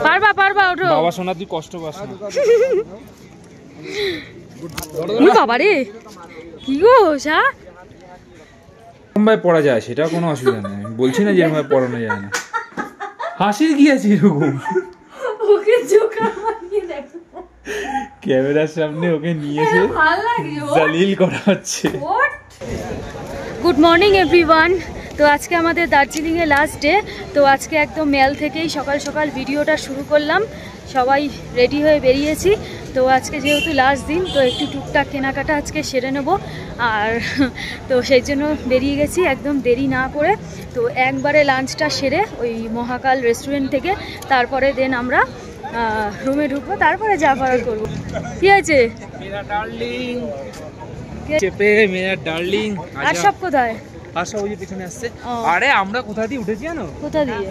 পারবা পারবা ওঠো বাবা সোনা তুই কষ্ট পাস না। ওই বাবা রে কি গো সা ভাই পড়া যায় সেটা কোনো অসুবিধা নেই, বলছি না যে এরকম পড়ানো যায় না। হাসির কি আছে এরকম? ওকে জোকা মারিয়ে দেখো ক্যামেরার সামনে ওকে নিয়ে এসে জালিল করা হচ্ছে। Good morning everyone. তো আজকে আমাদের দার্জিলিংয়ে লাস্ট ডে। তো আজকে একদম মেল থেকেই সকাল সকাল ভিডিওটা শুরু করলাম, সবাই রেডি হয়ে বেরিয়েছি। তো আজকে যেহেতু লাস্ট দিন তো একটু টুকটাক কেনাকাটা আজকে সেরে নেব, আর তো সেই জন্য বেরিয়ে গেছি একদম দেরি না করে। তো একবারে লাঞ্চটা সেরে ওই মহাকাল রেস্টুরেন্ট থেকে তারপরে দেন আমরা রুমে ঢুকবো, তারপরে যা করার করবো। কি আছে আর সব কোথায়? আশা ওই যে পিছনে আসছে। আরে আমরা কোথা দিয়ে উঠেছি জানো? কোথা দিয়ে?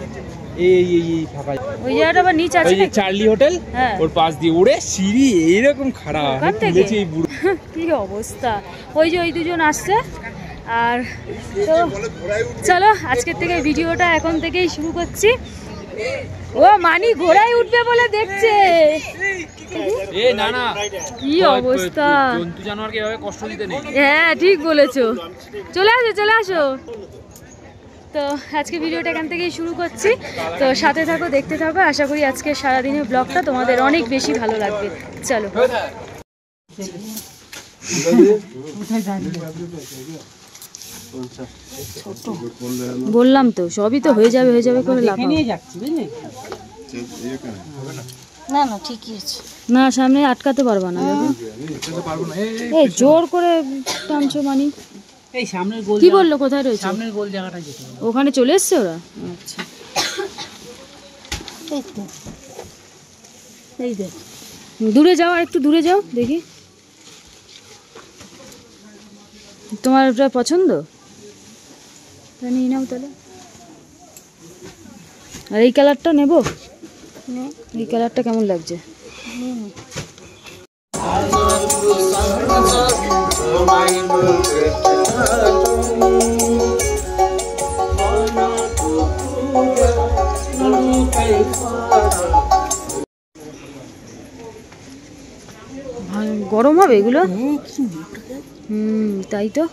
এই ফাঁকা ওই জায়গাটা আবার নিচ আছে, চার্লি হোটেল, ওর পাশ দিয়ে উড়ে সিঁড়ি এইরকম খারাপ কি অবস্থা। ওই যে ওই দুজন আসছে। আর তো চলো আজকের থেকে ভিডিওটা এখন থেকেই শুরু করছি। ও মানি ঘোড়ায় উঠবে বলে দেখছে। না না কি অবস্থা, জন্তু জানোয়ারকে এভাবে কষ্ট দিতে নেই। হ্যাঁ ঠিক বলেছো, চলে আসো চলে আসো। তো আজকে ভিডিওটা এখান থেকেই শুরু করছি, তো সাথে থাকো, দেখতে থাকো। আশা করি আজকে সারাদিনের ব্লগটা তোমাদের অনেক বেশি ভালো লাগবে। চলো। বললাম তো সবই তো হয়ে যাবে করে লাভ না, না ঠিকই আছে। না সামনে আটকাতে পারবা না, এই জোর করে টানছো মানি। এই সামনের গোল কি বললো কোথায় রয়েছে? সামনের গোল জায়গাটা যেতে হবে। ওখানে চলে এসছে ওরা। আচ্ছা এই তো, এই দেখ দূরে যাও, আর একটু দূরে যাও দেখি। তোমার ওটা পছন্দ? নিয়ে নাও তাহলে। আর এই কালারটা নেব, এই কালারটা কেমন লাগছে? গরম হবে এগুলো। তাই তো,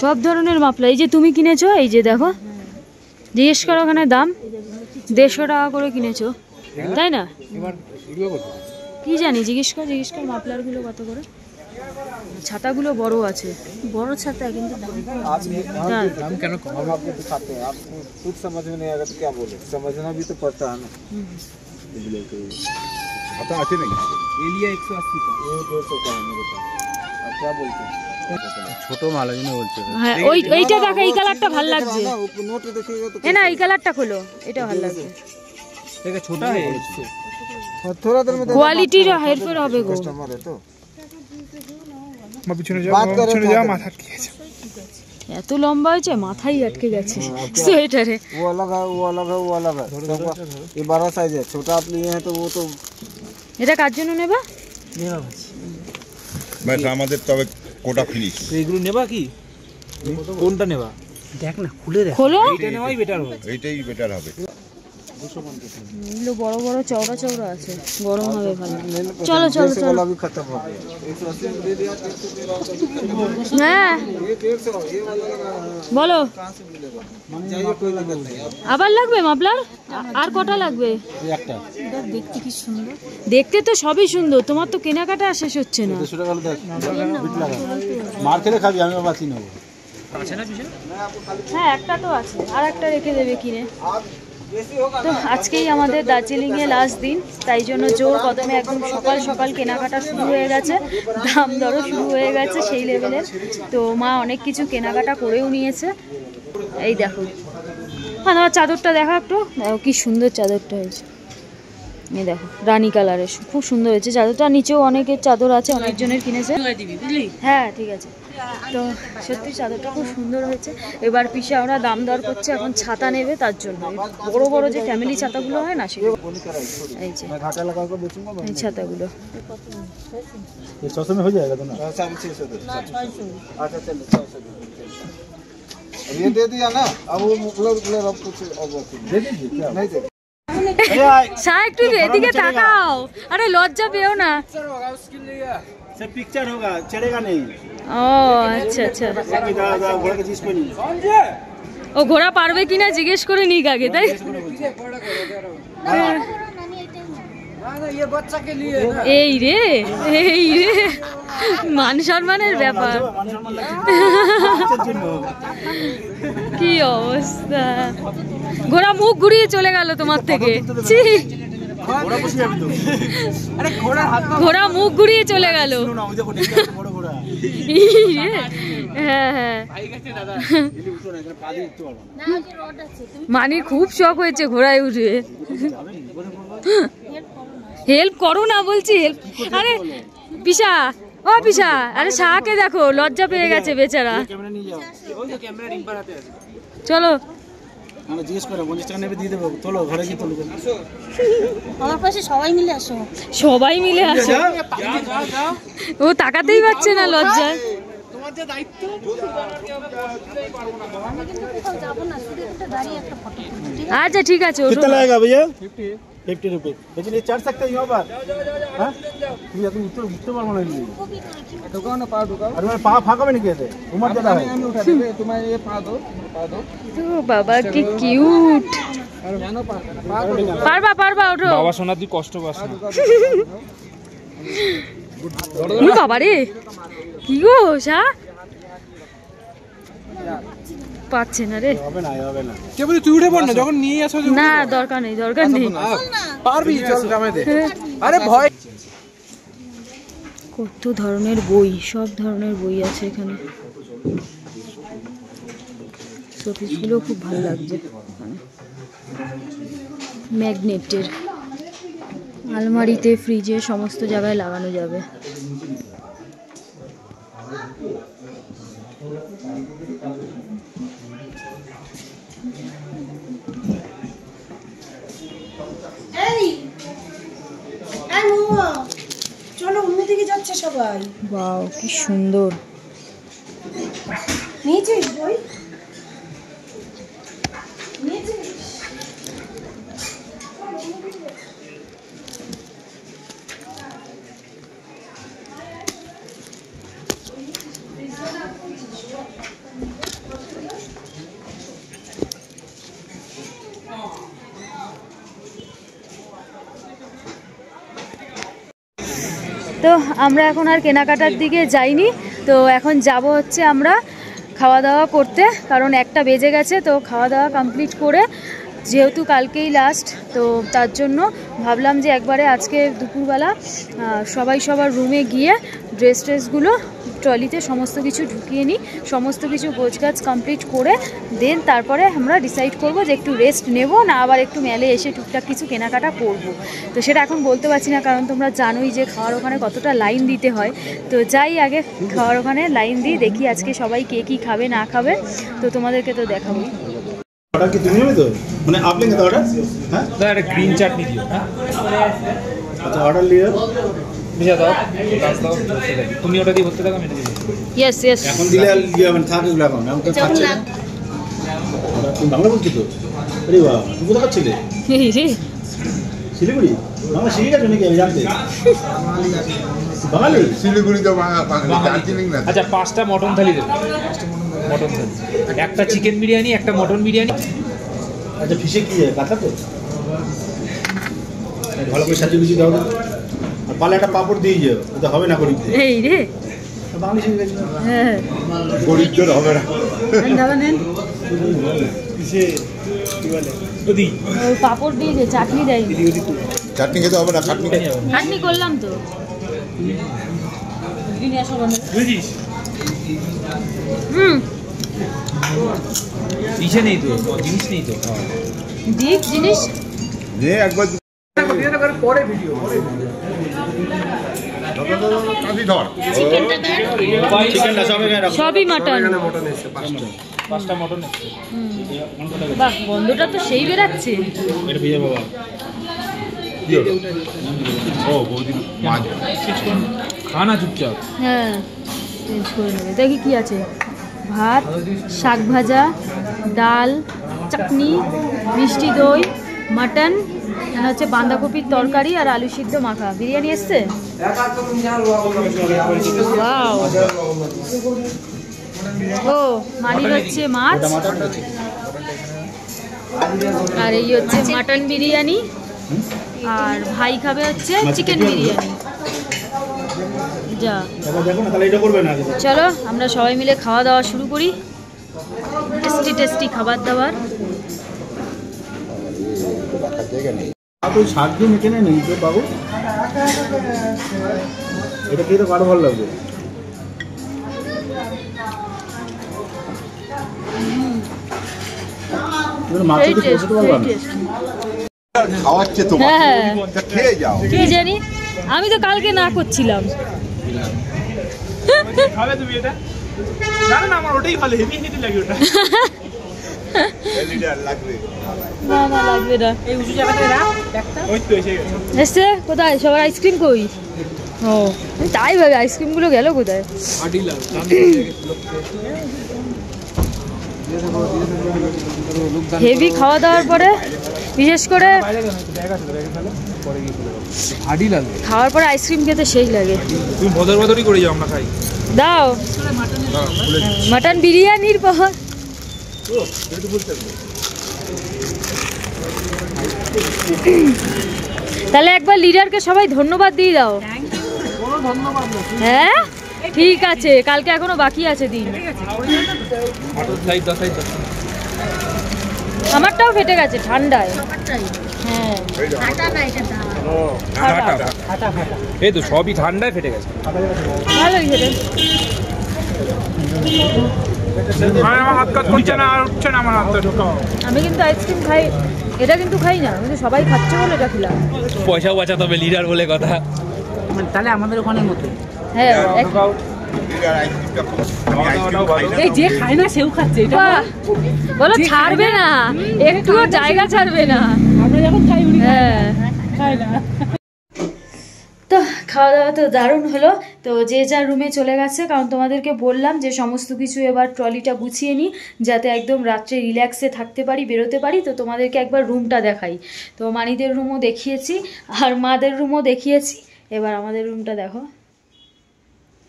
সব ধরনের মাফলা। এই যে তুমি কিনেছো, এই যে দেখো, জিজ্ঞেস করো ওখানে দাম 150 টাকা করে কিনেছো, তাই না? কি জানি, জিজ্ঞেস কর মাফলার গুলো কত করে। ছাতাগুলো বড় আছে, বড় ছাতা কিন্তু দাম কেন কম? हम आपको दिखाते हैं, आपको कुछ समझ में नहीं आएगा तो क्या बोले, समझना भी तो पड़ता है ना। छाता आते नहीं, ये लिया 180 का, ये 200 का है मेरे पास। आप क्या बोलते हैं? ছোট মাল আমি বলছি। হ্যাঁ ওইটা দেখো, এই কালারটা ভালো লাগছে। নোট देखिएगा तो না এই কালারটা খোলো, এটা ভালো লাগছে। देखा छोटा है, थोड़ा देर में কোয়ালিটির হেরফের হবে গো। कस्टमर है तो মা পিছনে যাও মাথা আটকে গেছে। এত লম্বা হয়েছে, মাথাই আটকে গেছে সোয়েটারে। वो अलग है, वो अलग है, वो अलग है। ये 12 साइज है, छोटा आप लिए हैं तो वो तो। এটা কার জন্য নেবা? ভাই আমাদের তবে কোটা ফিনিশ। এইগুলো নেবা কি? কোনটা নেবা? দেখ না, খুলে দেখ। খোলো, এইটা নেওয়াই বেটার হবে। এইটাই বেটার হবে। এগুলো বড় বড় চওড়া চওড়া আছে, গরম হবে ভালো। চলো চলো চলো। वाला भी खत्म हो गया, 180 में दे दिया, 150 दे रहा। হ্যাঁ ये 150, ये वाला लगा है, বলো। कहां से मिलेगा? चाहिए कोई दिक्कत नहीं। আবার লাগবে মাফলার? আর কটা লাগবে? একটা দেখতে কি সুন্দর, দেখতে তো সবই সুন্দর, তোমার তো কেনাকাটা শেষ হচ্ছে না। 200 টাকা দেখ, বিট লাগা মার খেলে খাবি, আমি বাঁচি নেব। আছে না পিছনে? হ্যাঁ একটা তো আছে, আর একটা রেখে দেবে কিনে। তো আজকেই আমাদের দার্জিলিংয়ে লাস্ট দিন, তাই জন্য জোর কদমে একদম সকাল সকাল কেনাকাটা শুরু হয়ে গেছে, দাম দরও শুরু হয়ে গেছে সেই লেভেলের। তো মা অনেক কিছু কেনাকাটা করেও নিয়েছে। এই দেখো, হ্যাঁ তোমার চাদরটা দেখা একটু, দেখো কি সুন্দর চাদরটা হয়েছে। এই দেখো রানী কালারের, খুব সুন্দর হয়েছে চাদরটা। নিচেও অনেকের চাদর আছে, অনেকজনের কিনেছে। হ্যাঁ ঠিক আছে। তো সত্যি চাদরটা খুব সুন্দর হয়েছে। এবার পিসা ওরা দাম দর করছে, এখন ছাতা নেবে, তার জন্য বড় বড় যে ফ্যামিলি ছাতাগুলো হয় না সেগুলো। এই যে এই ছাতাগুলো 600 में हो जाएगा तो ना, 650 अच्छा चलो 600 ये दे दिया ना। अब वो मतलब अब कुछ और दे दीजिए क्या? नहीं दे শাহ একটু এদিকে তাকাও, আরে লজ্জা পেও না। से पिक्चर होगा, चढ़ेगा नहीं। ও আচ্ছা আচ্ছা, बाकी दादा घोड़ा के चीज पे नहीं। ও ঘোড়া পারবে কিনা জিজ্ঞেস করে নিক আগে, তাই? এই রে, এই রে, মান সম্মানের ব্যাপার। কি অবস্থা, ঘোড়া মুখ ঘুরিয়ে চলে গেল তোমার থেকে। ছি, ঘোড়া মুখ ঘুরিয়ে চলে গেল। হ্যাঁ হ্যাঁ, মানির খুব শখ হয়েছে ঘোড়ায় উঠে। হেল্প করো না বলছি, হেল্প। আরে পিসা, ও পিসা, আরে শাহকে দেখো লজ্জা পেয়ে গেছে বেচারা। চলো আমরা জিজ্ঞেস করে 50 টাকা নেবে দিয়ে দেবো, চলো ঘরে গিয়ে তোলো। আমার পাশে সবাই মিলে আসো। সবাই মিলে আসো, ও তাকাতেই পারছে না লজ্জায়। তোমার যে দায়িত্ব, যাবো না, শুধু একটা দাঁড়িয়ে একটা ফটো। আচ্ছা ঠিক আছে। कितना लगेगा भैया? 50 रुपए। लेकिन ये चढ़ सकते हैं यहाँ पर? हाँ? भैया तुम उठते पार माना नहीं। ढुकाओ ना, पाँव ढुकाओ। अरे मैं पाँव फाँका भी नहीं किए थे, उम्र ज़्यादा है। हमें उठा देंगे, तुम्हारे ये पाँव दो, তো বাবা কি কিউট। পারবা পারবা, ওঠো। বাবা শোনা তুই কষ্ট পাস না। বাবা রে, কি গো শাহ, পাচ্ছে না রে। হবে না, হবে না। কে বলি তুই উঠে পড় না, যখন নিয়ে আসো। না দরকার নেই, দরকার নেই। পারবি, চল গ্রামে দে। আরে ভয়। কত ধরনের বই, সব ধরনের বই আছে এখানে। শোপিসগুলো খুব ভালো লাগছে, ম্যাগনেটের, আলমারিতে, ফ্রিজে, সমস্ত জায়গায় লাগানো যাবে। চলো, অন্যদিকে যাচ্ছে সবাই। ওয়াও কি সুন্দর। নিয়েছিস বই? নিয়েছিস? তো আমরা এখন আর কেনাকাটার দিকে যাইনি, তো এখন যাব হচ্ছে আমরা খাওয়া দাওয়া করতে, কারণ 1টা বেজে গেছে। তো খাওয়া দাওয়া কমপ্লিট করে, যেহেতু কালকেই লাস্ট, তো তার জন্য ভাবলাম যে একবারে আজকে দুপুরবেলা সবাই সবার রুমে গিয়ে ড্রেসগুলো ট্রলিতে সমস্ত কিছু ঢুকিয়ে নিই, সমস্ত কিছু গোছগাছ কমপ্লিট করে দেন তারপরে আমরা ডিসাইড করব যে একটু রেস্ট নেব না আবার একটু মেলে এসে টুকটাক কিছু কেনাকাটা করব। তো সেটা এখন বলতে পারছি না, কারণ তোমরা জানোই যে খাওয়ার ওখানে কতটা লাইন দিতে হয়। তো যাই আগে খাওয়ার ওখানে লাইন দিই, দেখি আজকে সবাই কে কী খাবে না খাবে, তো তোমাদেরকে তো দেখাবো। ऑर्डर की दुनिया में तो मैंने आप लेंगे तो ऑर्डर? हाँ? একটা গ্রিন চাটনি দিও। হ্যাঁ अच्छा ऑर्डर लिया। বুঝা দাও, গাছ দাও, তুমি ওটা দিয়ে ভর্তি থাকো, আমি এটা দিয়ে। ইয়েস ইয়েস, এখন দিলে লিয়া মানে থাকে গুলো এখন আমাকে খাচ্ছে না। তুমি বাংলা বলছো তো? আরে বাহ, তুমি কোথা ছিলে? শিলিগুড়ি? বাংলা শিখে গেছো নাকি আমি জানতে? বাঙালি? শিলিগুড়ি তো বাঙালি, দার্জিলিং না। আচ্ছা 5টা মটন থালি দেবে, মটন থালি, একটা চিকেন বিরিয়ানি, একটা মটন বিরিয়ানি। আচ্ছা ফিশে কি কাঁচা তো? ভালো করে সাজিয়ে গুছিয়ে দাও, আর পালে একটা পাপড় দিয়ে যাও, এটা হবে না গরিব দিয়ে। এই রে, বাঙালি শিখে গেছো? হ্যাঁ গরিব জোর হবে না। দাদা নেন, ফিশে কি বলে? যদি ওই পাপড় দিয়েছে, চাটনি দেয়নি। চাটনি খেতে হবে না, চাটনি চাটনি করলাম তো। বুঝিস হুম, ইসে নেই তো, জিনিস নেই তো। দিক জিনিস যে একবার পরে ভিডিও ধর চিকেনটা সব এখানে রাখো। সবই মাটন। 5টা মটন। বাহ, গন্ধটা তো সেই বেরাচ্ছে। এটা ভিজে বাবা। ও বৌদি মাছ খা না চুপচাপ। হ্যাঁ চেঞ্জ করে নেবে। দেখি কি আছে, ভাত, শাক ভাজা, ডাল, চাটনি, মিষ্টি দই, মাটন, এখানে হচ্ছে বাঁধাকপির তরকারি আর আলু সিদ্ধ মাখা। বিরিয়ানি এসছে? Wow! ও মালির হচ্ছে মাছ, আর এই হচ্ছে মাটন বিরিয়ানি, আর ভাই খাবে হচ্ছে চিকেন বিরিয়ানি। যা চলো আমরা সবাই মিলে খাওয়া দাওয়া শুরু করি। টেস্টি টেস্টি খাবার দাবার। তুই শাক দিয়ে মেখে নেই তো বাবু, এটা খেয়ে তো কারো ভালো লাগবে। খাওয়াচ্ছে তোমার, হ্যাঁ খেয়ে যাও। কি জানি, আমি তো কালকে না করছিলাম। খাবে তুমি এটা? জানো না আমার ওটাই ভালো, হেভি হেভি লাগে ওটা। লাগবে না না লাগবে না। এই উঁচু জায়গাটায় রাখ একটা। ওই তো এসে গেছে। এসছে কোথায়? সবার আইসক্রিম কই? ও আমি তাই ভাবে আইসক্রিমগুলো গেল কোথায়? হেভি খাওয়া দাওয়ার পরে, বিশেষ করে খাওয়ার পরে আইসক্রিম খেতে সেই লাগে। তুমি বদর বদরই করে যাও, আমরা খাই। দাও মাটন বিরিয়ানির পর। তাহলে একবার লিডারকে সবাই ধন্যবাদ দিয়ে দাও। হ্যাঁ ঠিক আছে, কালকে এখনো বাকি আছে দিন। আমারটাও ফেটে গেছে ঠান্ডায়। হ্যাঁ এই তো সবই ঠান্ডায় ফেটে গেছে। ভালোই ফেটে। আমি কিন্তু আইসক্রিম খাই, এটা কিন্তু খাই না, কিন্তু সবাই খাচ্ছে বলে এটা খেলাম। পয়সাও বাঁচাতে হবে, লিডার বলে কথা। তাহলে আমাদের ওখানে মতো। হ্যাঁ এই যে খায় না সেও খাচ্ছে এটা। বলো ছাড়বে না, একটুও জায়গা ছাড়বে না। আমরা যখন খাই উনি হ্যাঁ খায় না। তো খাওয়া দাওয়া তো দারুণ হলো। তো যে যার রুমে চলে গেছে, কারণ তোমাদেরকে বললাম যে সমস্ত কিছু এবার ট্রলিটা গুছিয়ে নিই, যাতে একদম রাত্রে রিল্যাক্সে থাকতে পারি, বেরোতে পারি। তো তোমাদেরকে একবার রুমটা দেখাই। তো মানিদের রুমও দেখিয়েছি আর মাদের রুমও দেখিয়েছি, এবার আমাদের রুমটা দেখো।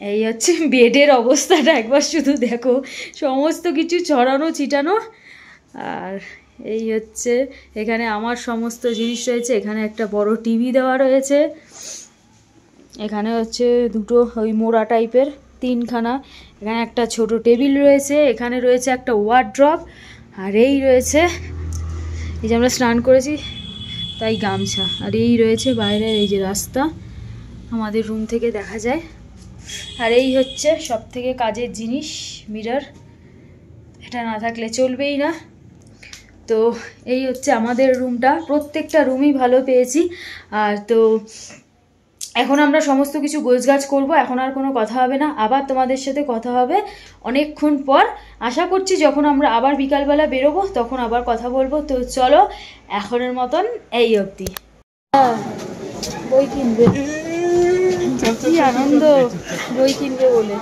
এই হচ্ছে বেডের অবস্থাটা, একবার শুধু দেখো, সমস্ত কিছু ছড়ানো ছিটানো। আর এই হচ্ছে এখানে আমার সমস্ত জিনিস রয়েছে। এখানে একটা বড় টিভি দেওয়া রয়েছে, এখানে হচ্ছে দুটো ওই মোড়া টাইপের তিনখানা, এখানে একটা ছোট টেবিল রয়েছে, এখানে রয়েছে একটা ওয়ার্ড্রপ, আর এই রয়েছে এই যে আমরা স্নান করেছি তাই গামছা, আর এই রয়েছে বাইরের এই যে রাস্তা, আমাদের রুম থেকে দেখা যায়। আর এই হচ্ছে সব থেকে কাজের জিনিস, মিরর, এটা না থাকলে চলবেই না। তো এই হচ্ছে আমাদের রুমটা, প্রত্যেকটা রুমই ভালো পেয়েছি। আর তো এখন আমরা সমস্ত কিছু গোছগাছ করব, এখন আর কোনো কথা হবে না, আবার তোমাদের সাথে কথা হবে অনেকক্ষণ পর। আশা করছি যখন আমরা আবার বিকালবেলা বেরোবো তখন আবার কথা বলবো। তো চলো এখনের মতন এই অবধি। বই কিনবে, কি আনন্দ বই কিনবে বলে।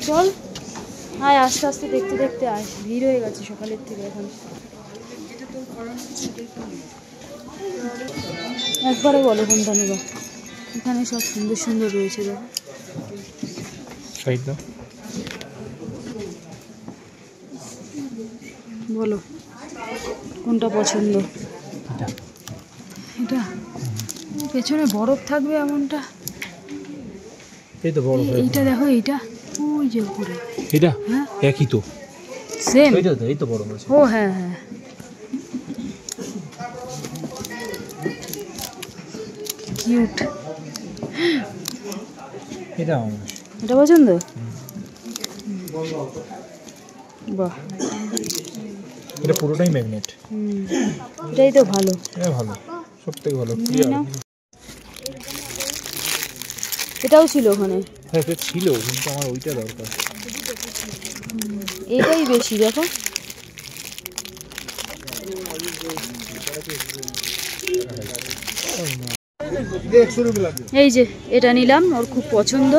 চল আয়, আস্তে আস্তে দেখতে দেখতে আয়, ভিড় হয়ে গেছে সকালের থেকে এখন। একবারে বলো কোনটা নেবা, এখানে সব সুন্দর সুন্দর রয়েছে। দেখো বলো কোনটা পছন্দ। এটা পেছনে বরফ থাকবে এমনটা, এই তো বড়, এইটা দেখো, এইটা ওই যে উপরে, এটা হ্যাঁ একই তো, সেম। এইটা তো, এই তো বড় আছে। ও হ্যাঁ হ্যাঁ, কিউট। এটা আমার, এটা পছন্দ, বাহ, এটা পুরোটাই ম্যাগনেট। এটাই তো ভালো, এটা ভালো, সবথেকে ভালো। এটাও ছিল ওখানে। হ্যাঁ এটা ছিল, কিন্তু আমার ওইটা দরকার। এইটাই বেশি দেখো। এই যে এটা নিলাম, ওর খুব পছন্দ।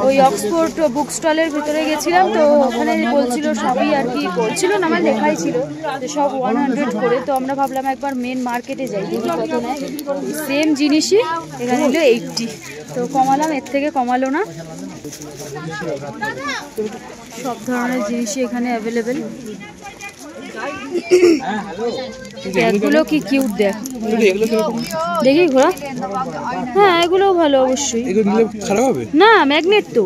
ওই অক্সফোর্ড বুক স্টলের ভিতরে গেছিলাম, তো ওখানে বলছিল সবই আর কি বলছিল না, আমার লেখাই ছিল যে সব 100 করে। তো আমরা ভাবলাম একবার মেন মার্কেটে যাই, দেখি কত নেয়। সেম জিনিসই এখানে হলো 80, তো কমালাম, এর থেকে কমালো না। সব ধরনের জিনিসই এখানে অ্যাভেলেবেল। ব্যাগগুলো কি কিউট, দেখ দেখি ঘোরা। হ্যাঁ এগুলোও ভালো অবশ্যই। খারাপ হবে না, ম্যাগনেট তো,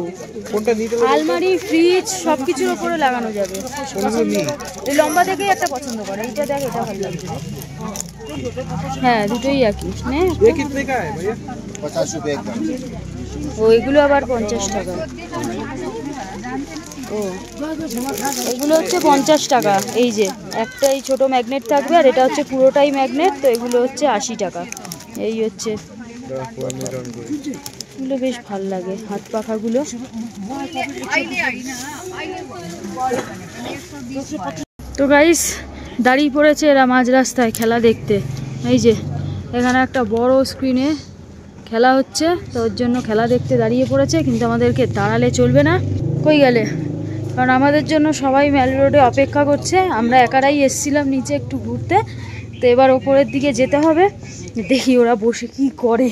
আলমারি ফ্রিজ সব কিছুর উপরে লাগানো যাবে। এই লম্বা দেখেই একটা পছন্দ করে, এইটা দেখ, এটা ভালো লাগছে। হ্যাঁ দুটোই একই। নে 50 रुपए का। ওইগুলো আবার 50 টাকা। ও এগুলো হচ্ছে 50 টাকা। এই যে একটা এই ছোট ম্যাগনেট থাকবে, আর এটা হচ্ছে পুরোটাই ম্যাগনেট, তো এগুলো হচ্ছে 80 টাকা। এই হচ্ছে, এগুলো বেশ ভালো লাগে, হাত পাখাগুলো। তো গাইস দাঁড়িয়ে পড়েছে এরা মাঝ রাস্তায় খেলা দেখতে। এই যে এখানে একটা বড় স্ক্রিনে খেলা হচ্ছে, তো ওর জন্য খেলা দেখতে দাঁড়িয়ে পড়েছে, কিন্তু আমাদেরকে দাঁড়ালে চলবে না। কই গেলে? কারণ আমাদের জন্য সবাই ম্যাল রোডে অপেক্ষা করছে। আমরা একারাই এসছিলাম নিচে একটু ঘুরতে, তো এবার ওপরের দিকে যেতে হবে, দেখি ওরা বসে কি করে।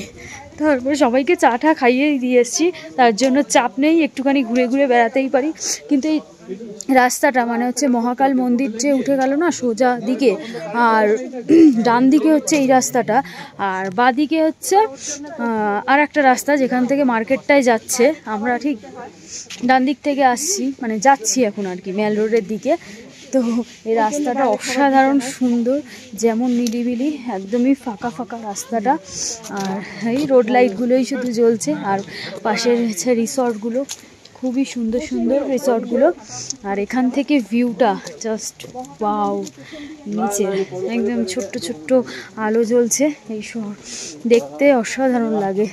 তারপরে সবাইকে চা টা খাইয়ে দিয়ে এসছি, তার জন্য চাপ নেই, একটুখানি ঘুরে ঘুরে বেড়াতেই পারি। কিন্তু এই রাস্তাটা মানে হচ্ছে মহাকাল মন্দির যে উঠে গেল না সোজা দিকে, আর ডান দিকে হচ্ছে এই রাস্তাটা, আর বাঁ দিকে হচ্ছে আর একটা রাস্তা যেখান থেকে মার্কেটটায় যাচ্ছে। আমরা ঠিক ডান দিক থেকে আসছি, মানে যাচ্ছি এখন আর কি ম্যাল রোডের দিকে। তো এই রাস্তাটা অসাধারণ সুন্দর, যেমন নিরিবিলি, একদমই ফাঁকা ফাঁকা রাস্তাটা, আর এই রোড লাইটগুলোই শুধু জ্বলছে, আর পাশের হচ্ছে রিসর্টগুলো, খুবই সুন্দর সুন্দর রিসর্টগুলো। আর এখান থেকে ভিউটা জাস্ট ওয়াও, নিচে একদম ছোট্ট ছোট্ট আলো জ্বলছে, এই শহর দেখতে অসাধারণ লাগে।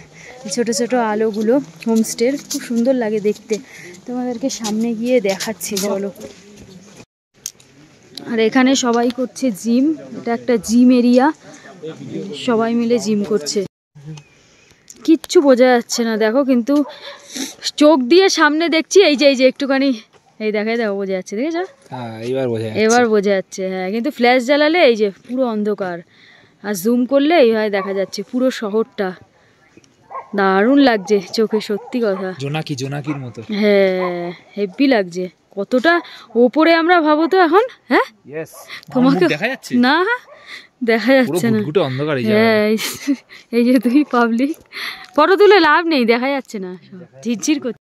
ছোট ছোট আলোগুলো হোমস্টের খুব সুন্দর লাগে দেখতে। তোমাদেরকে সামনে গিয়ে দেখাচ্ছি, চলো। আর এখানে সবাই করছে জিম, এটা একটা জিম এরিয়া, সবাই মিলে জিম করছে। কিচ্ছু বোঝা যাচ্ছে না দেখো, কিন্তু চোখ দিয়ে সামনে দেখছি। এই যে একটুখানি এই দেখো বোঝা যাচ্ছে, দেখেছো? হ্যাঁ এবার বোঝা যাচ্ছে। হ্যাঁ কিন্তু ফ্ল্যাশ জ্বালালে এই যে পুরো অন্ধকার, আর জুম করলে এইভাবে দেখা যাচ্ছে পুরো শহরটা। দারুণ লাগছে চোখে, সত্যি কথা, জোনাকির মতো। হ্যাঁ হেভি লাগছে। কতটা ওপরে আমরা ভাবো তো এখন। হ্যাঁ তোমাকে দেখা যাচ্ছে না, দেখা যাচ্ছে না। হ্যাঁ এই যে তুই পাবলিক ফটো তুলে লাভ নেই, দেখা যাচ্ছে না, ঝিরঝির করছে।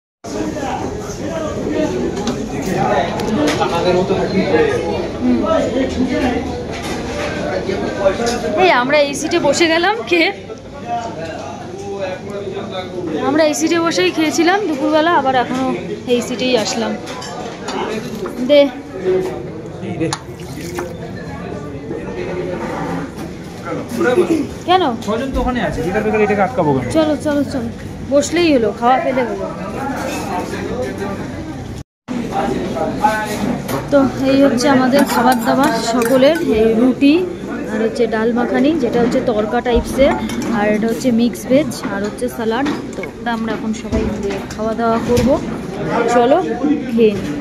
এই আমরা এই সিটে বসে গেলাম, আমরা এই সিটে বসেই খেয়েছিলাম দুপুরবেলা, আবার এখনো এই সিটেই আসলাম। দে কেন ছজন তো ওখানে আছে, বেকার বেকার এটাকে আটকাবো কেন? চলো চলো চলো, বসলেই হলো, খাওয়া পেলে হলো। তো এই হচ্ছে আমাদের খাবার দাবার সকলের, এই রুটি, আর হচ্ছে ডাল মাখানি যেটা হচ্ছে তরকা টাইপসের, আর এটা হচ্ছে মিক্স ভেজ, আর হচ্ছে স্যালাড। তো ওটা আমরা এখন সবাই মিলে খাওয়া দাওয়া করবো, চলো খেয়ে নিই।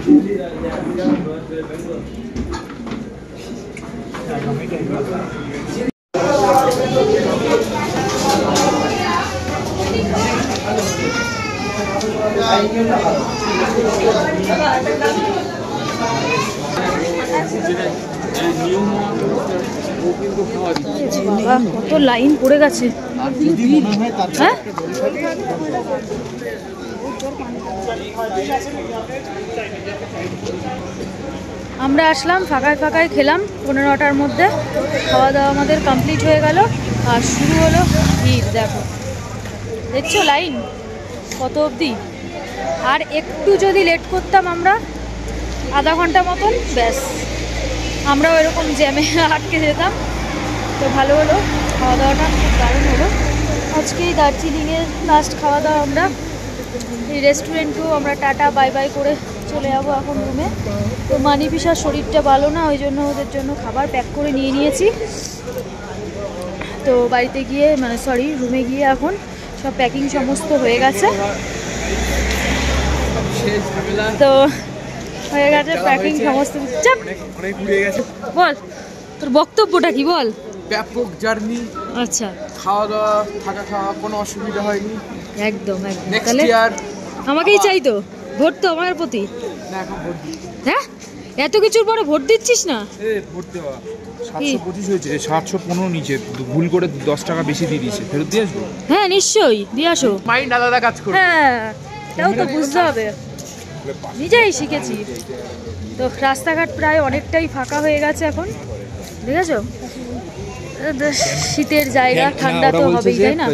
বাবা কত লাইন পড়ে গেছে। হ্যাঁ আমরা আসলাম ফাঁকায় ফাঁকায়, খেলাম 15টার মধ্যে, খাওয়া দাওয়া আমাদের কমপ্লিট হয়ে গেল, আর শুরু হলো ভিড়। দেখো দেখছো লাইন কত অবধি, আর একটু যদি লেট করতাম আমরা আধা ঘন্টা মতন, ব্যাস আমরাও এরকম জ্যামে আটকে যেতাম। তো ভালো হলো, খাওয়া দাওয়াটা খুব দারুণ হলো। আজকে এই দার্জিলিংয়ের লাস্ট খাওয়া দাওয়া আমরা। এই রেস্টুরেন্টেও আমরা টাটা বাই বাই করে চলে যাবো এখন রুমে। তো মানি পিসার শরীরটা ভালো না, ওই জন্য ওদের জন্য খাবার প্যাক করে নিয়ে নিয়েছি। তো বাড়িতে গিয়ে রুমে গিয়ে এখন সব প্যাকিং সমস্ত হয়ে গেছে। তো হয়ে গেছে প্যাকিং সমস্ত। চাপ অনেক ঘুরে গেছে। বল তোর বক্তব্যটা কি বল। ব্যাপক জার্নি, আচ্ছা খাওয়া দাওয়া থাকা খাওয়া কোনো অসুবিধা হয়নি। একদম একদম। নেক্সট তাহলে ইয়ার আমাকেই চাই তো ভোট, তো আমার প্রতি। না এখন ভোট দিই। হ্যাঁ এত কিছুর পরে ভোট দিচ্ছিস না? ভোট দেওয়া 725 হয়েছে, 715 নিচে, ভুল করে 10 টাকা বেশি দিয়ে দিয়েছে, ফেরত দিয়ে আসবো? হ্যাঁ নিশ্চয়ই দিয়ে আসো। মাইন্ড আলাদা কাজ করবে। হ্যাঁ তাও তো বুঝতে হবে, নিজেই শিখেছি তো। রাস্তাঘাট প্রায় অনেকটাই ফাঁকা হয়ে গেছে এখন, দেখেছো? শীতের জায়গা, ঠান্ডা তো হবেই, তাই না?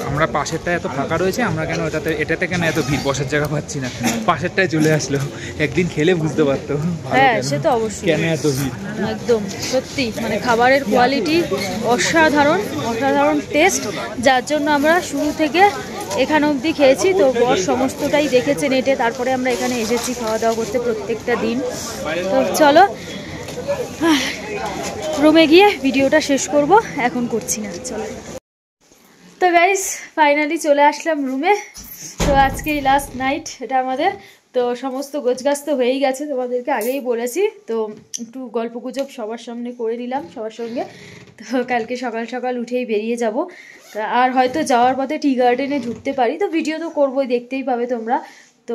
আমরা পাশেরটা এত ফাঁকা রয়েছে, আমরা কেন এটাতে কেন এত ভিড়, বসার জায়গা পাচ্ছি না, পাশেরটায় চলে আসলো। একদিন খেলে বুঝতে পারতো হ্যাঁ সে তো অবশ্যই, কেন এত ভিড়। একদম সত্যি, মানে খাবারের কোয়ালিটি অসাধারণ, অসাধারণ টেস্ট, যার জন্য আমরা শুরু থেকে এখানে অবধি খেয়েছি। তো বর সমস্তটাই দেখেছে নেটে, তারপরে আমরা এখানে এসেছি খাওয়া দাওয়া করতে প্রত্যেকটা দিন। তো চলো রুমে গিয়ে ভিডিওটা শেষ করব, এখন করছি না, চলো। তো গাইস ফাইনালি চলে আসলাম রুমে। তো আজকেই লাস্ট নাইট এটা আমাদের। তো সমস্ত গোছগাছ তো হয়েই গেছে, তোমাদেরকে আগেই বলেছি। তো একটু গল্প গুজব সবার সামনে করে নিলাম সবার সঙ্গে। তো কালকে সকাল সকাল উঠেই বেরিয়ে যাব, আর হয়তো যাওয়ার পথে টি গার্ডেনে ঢুকতে পারি, তো ভিডিও তো করবোই, দেখতেই পাবে তোমরা। তো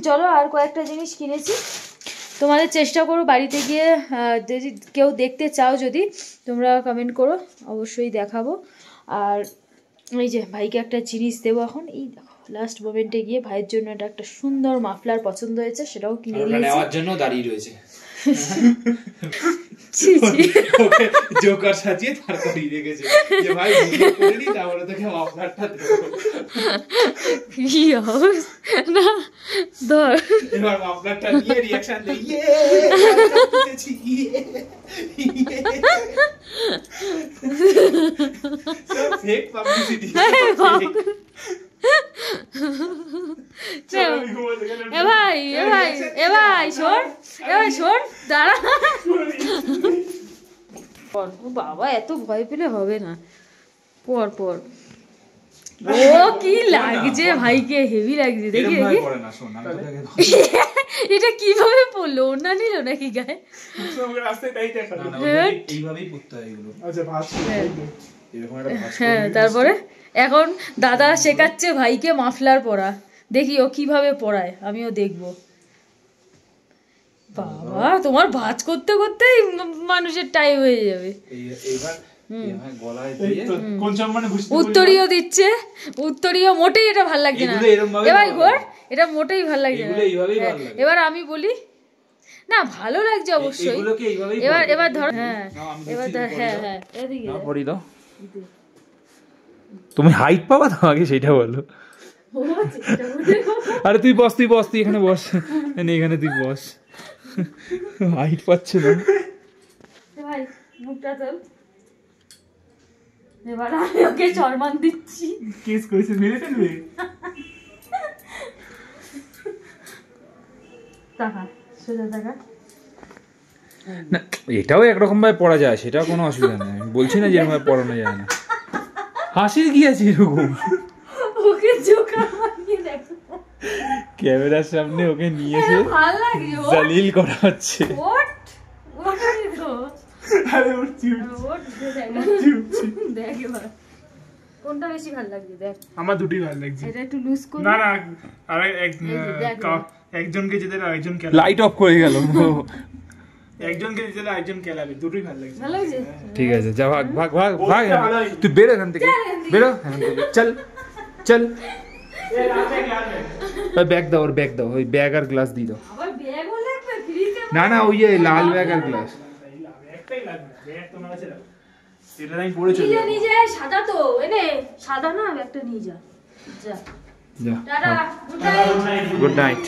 চলো, আর কয়েকটা জিনিস কিনেছি, তোমাদের চেষ্টা করো বাড়িতে গিয়ে যদি কেউ দেখতে চাও, যদি তোমরা কমেন্ট করো, অবশ্যই দেখাবো। আর এই যে ভাইকে একটা জিনিস দেবো এখন, এই দেখো লাস্ট মোমেন্টে গিয়ে ভাইয়ের জন্য এটা একটা সুন্দর মাফলার পছন্দ হয়েছে, সেটাও কিনে দিয়েছি। নেওয়ার জন্য দাঁড়িয়ে রয়েছে, জোকার সাজিয়ে তারপরেই রেখেছে যে ভাই ভিডিও করে নি, তারপরে তোকে মাফলারটা দেবো। কি অবস্থা না, ধর এবার মাফলারটা নিয়ে রিঅ্যাকশন দে, ইয়ে দিতেছি, ইয়ে সব ফেক পাবলিসিটি। এ ভাই এ ভাই এ ভাই শোন, এ ভাই শোন, দাঁড়া। বাবা এত ভয় পেলে হবে না, পর পর। ও কি লাগছে ভাইকে, হেভি লাগছে, দেখি দেখি। এটা কিভাবে পড়লো, ওনা নিল নাকি গায়ে? এইভাবেই পড়তে হয় এগুলো। হ্যাঁ তারপরে এখন দাদা শেখাচ্ছে ভাইকে মাফলার পরা, দেখি ও কিভাবে পরায়, আমিও দেখবো। বাবা তোমার ভাঁজ করতে করতেই মানুষের টাইম হয়ে যাবে। উত্তরীয় দিচ্ছে, উত্তরীয় মোটেই এটা ভাল লাগছে না। এবার ঘোর, এটা মোটেই ভাল লাগছে না। এবার আমি বলি না, ভালো লাগছে অবশ্যই। এবার এবার ধর, হ্যাঁ এবার ধর, হ্যাঁ হ্যাঁ এদিকে পরি দাও। তুমি হাইট পাবা তো আগে সেটা বলো। আরে তুই বস, তুই বস, তুই এখানে বস, এখানে তুই বস। হাইট পাচ্ছে না ভাই, মুখটা তোল। এবার আমি ওকে চরমান দিচ্ছি। কেস করেছে, মেরে ফেলবে। টাকা সোজা টাকা। না এটাও একরকম ভাবে পড়া যায়, সেটা কোনো অসুবিধা নেই, আমি বলছি না যে এরকম ভাবে পড়ানো যায় না। হাসির কি আছে এরকম? ওকে জোকা মারিয়ে দেখো, ক্যামেরার সামনে ওকে নিয়ে এসে ভালো লাগছে জালিল করা হচ্ছে। ওট ওট তো, আরে উঠছি ওট দেখ এবার কোনটা বেশি ভালো লাগছে দেখ। আমার দুটোই ভালো লাগছে। এটা একটু লুজ করে না না, আরে একজনকে যেতে একজন খেলা, লাইট অফ করে গেল। একজনকে যেতে একজন খেলাবে, দুটোই ভালো লাগছে। ভালো লাগছে। ঠিক আছে যা, ভাগ ভাগ ভাগ ভাগ, তুই বেরো এখান থেকে, বেরো এখান থেকে, চল চল। ব্যাগ দাও, ওর ব্যাগ দাও, ওই ব্যাগ আর গ্লাস দিয়ে দাও। আবার ব্যাগও লাগবে ফ্রিতে? না না, ওই যে লাল ব্যাগ আর গ্লাস। একটাই লাগবে, ব্যাগ তোমার কাছে রাখো। এটা আমি পড়ে চলে যাবো। নিয়ে যা, সাদা তো এনে, সাদা না একটা নিয়ে যা। যা যা, tata, good night. Good night.